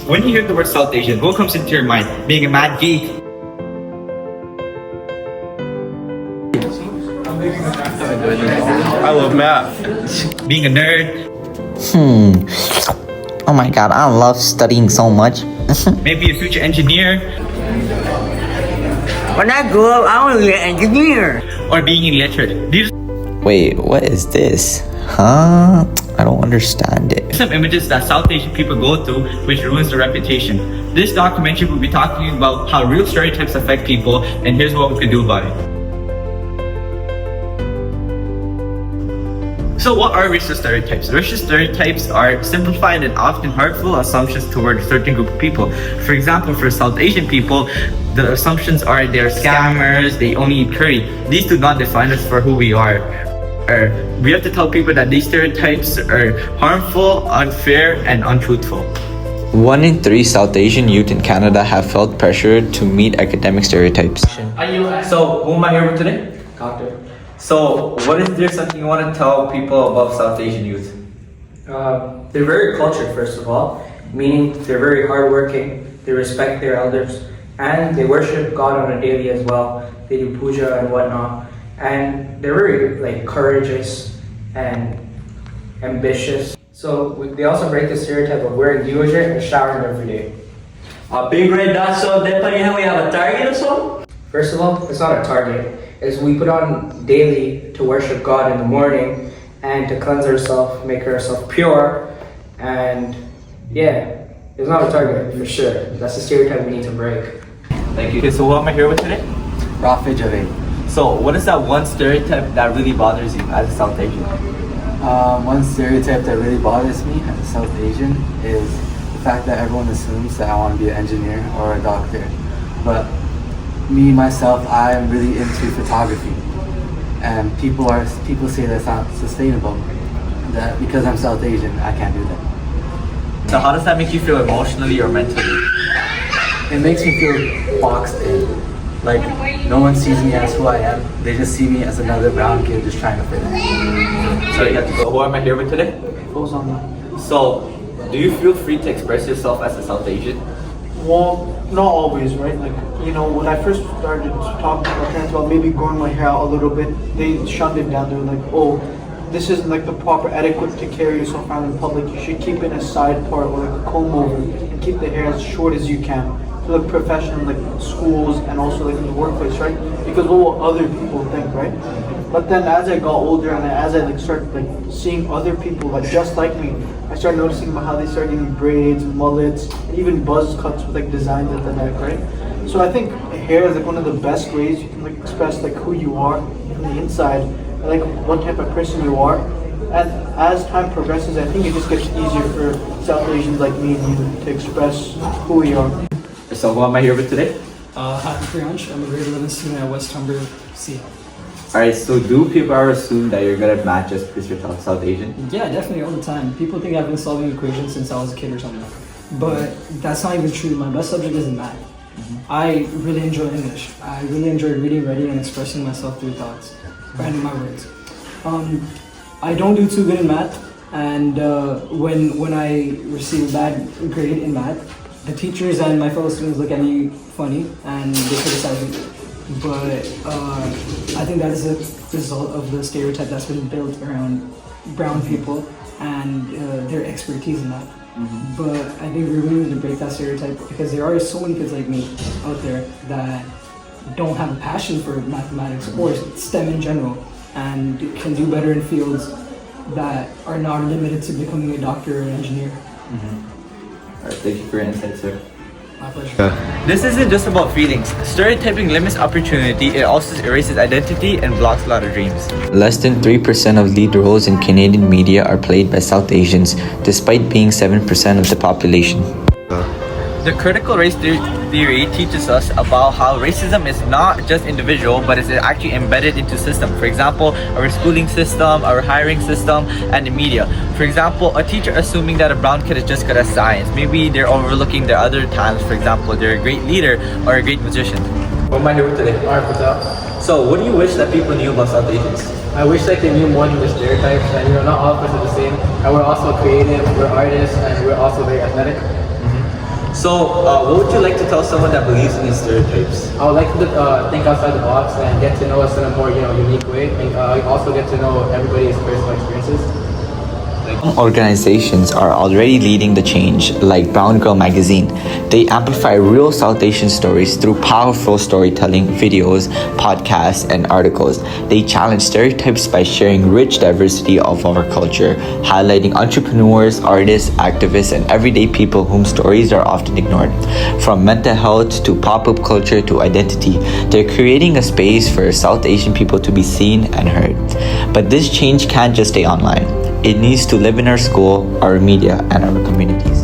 When you hear the word South Asian, what comes into your mind? Being a mad geek? I love math. Being a nerd? Oh my god, I love studying so much. Maybe a future engineer? When I grow up, I want to be an engineer. Or being illiterate? These Wait, what is this? Huh? I don't understand it. are some images that South Asian people go through which ruins their reputation. This documentary will be talking about how real stereotypes affect people, and here's what we can do about it. So what are racist stereotypes? Racist stereotypes are simplified and often hurtful assumptions toward a certain group of people. For example, for South Asian people, the assumptions are they're scammers, they only eat curry. These do not define us for who we are. We have to tell people that these stereotypes are harmful, unfair, and untruthful. 1 in 3 South Asian youth in Canada have felt pressure to meet academic stereotypes. So, who am I here with today? Doctor. So, what is there something you want to tell people about South Asian youth? They're very cultured, first of all, meaning they're very hardworking, they respect their elders, and they worship God on a daily as well. They do puja and whatnot, and they're very courageous and ambitious. So they also break the stereotype of wearing deodorant and showering every day. A big red dot, so definitely we have a target or so? First of all, it's not a target. It's we put on daily to worship God in the morning and to cleanse ourselves, make ourselves pure, and yeah, it's not a target for sure. That's the stereotype we need to break. Thank you. Okay, so who am I here with today? Rafi Javed. So, what is that one stereotype that really bothers you as a South Asian? One stereotype that really bothers me as a South Asian is the fact that everyone assumes that I want to be an engineer or a doctor. But me, myself, I am really into photography. And people say that's not sustainable. That because I'm South Asian, I can't do that. So, how does that make you feel emotionally or mentally? It makes me feel boxed in. Like, no one sees me as who I am. They just see me as another brown kid just trying to fit in. So, you have to go. Who am I here with today? Goes on that. So, do you feel free to express yourself as a South Asian? Well, not always, right? When I first started talking to my parents about maybe growing my hair out a little bit, they shunned it down. They were like, oh, this isn't the proper etiquette to carry yourself around in public. You should keep it in a side part or a comb over and keep the hair as short as you can. To look professional in schools and also in the workplace, right? Because what will other people think, right? But then as I got older and as I started seeing other people just like me, I started noticing about how they started getting braids, mullets, even buzz cuts with designs at the neck, right? So I think hair is one of the best ways you can express who you are from the inside, and what type of person you are. And as time progresses, I think it just gets easier for South Asians like me and you to express who we are. So, who am I here with today? Happy Priyansh. I'm a grade 11 student at West Humber C. Alright, so do people ever assume that you're good at math just because you're South Asian? Yeah, definitely all the time. People think I've been solving equations since I was a kid or something. But that's not even true. My best subject is math. I really enjoy English. I really enjoy reading, writing, and expressing myself through thoughts, writing my words. I don't do too good in math, and when I receive a bad grade in math, the teachers and my fellow students look at me funny and they criticize me. But I think that is a result of the stereotype that's been built around brown people and their expertise in that. But I think we really need to break that stereotype because there are so many kids like me out there that don't have a passion for mathematics or STEM in general and can do better in fields that are not limited to becoming a doctor or an engineer. Alright, thank you for your insight, sir. My pleasure. This isn't just about feelings. Stereotyping limits opportunity, it also erases identity and blocks a lot of dreams. Less than 3% of lead roles in Canadian media are played by South Asians, despite being 7% of the population. The critical race theory teaches us about how racism is not just individual, but is actually embedded into system. For example, our schooling system, our hiring system, and the media. For example, a teacher assuming that a brown kid is just good at science. Maybe they're overlooking their other talents. For example, they're a great leader or a great musician. What am I here with today? Alright, what's up? So, what do you wish that people knew about South Asians? I wish they knew more than the stereotypes, and not all of us are the same. And we're also creative, we're artists, and we're also very athletic. So, what would you like to tell someone that believes in these stereotypes? I would like to think outside the box and get to know us in a more unique way, and also get to know everybody's personal experiences. Organizations are already leading the change, like Brown Girl magazine. They amplify real South Asian stories through powerful storytelling, videos, podcasts, and articles. They challenge stereotypes by sharing rich diversity of our culture, highlighting entrepreneurs, artists, activists, and everyday people whom stories are often ignored. From mental health to pop-up culture to identity, they're creating a space for South Asian people to be seen and heard. But this change can't just stay online. It needs to live in our school, our media, and our communities.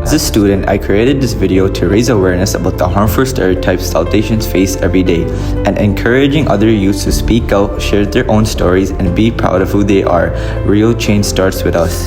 As a student, I created this video to raise awareness about the harmful stereotypes South Asians face every day, and encouraging other youths to speak out, share their own stories, and be proud of who they are. Real change starts with us.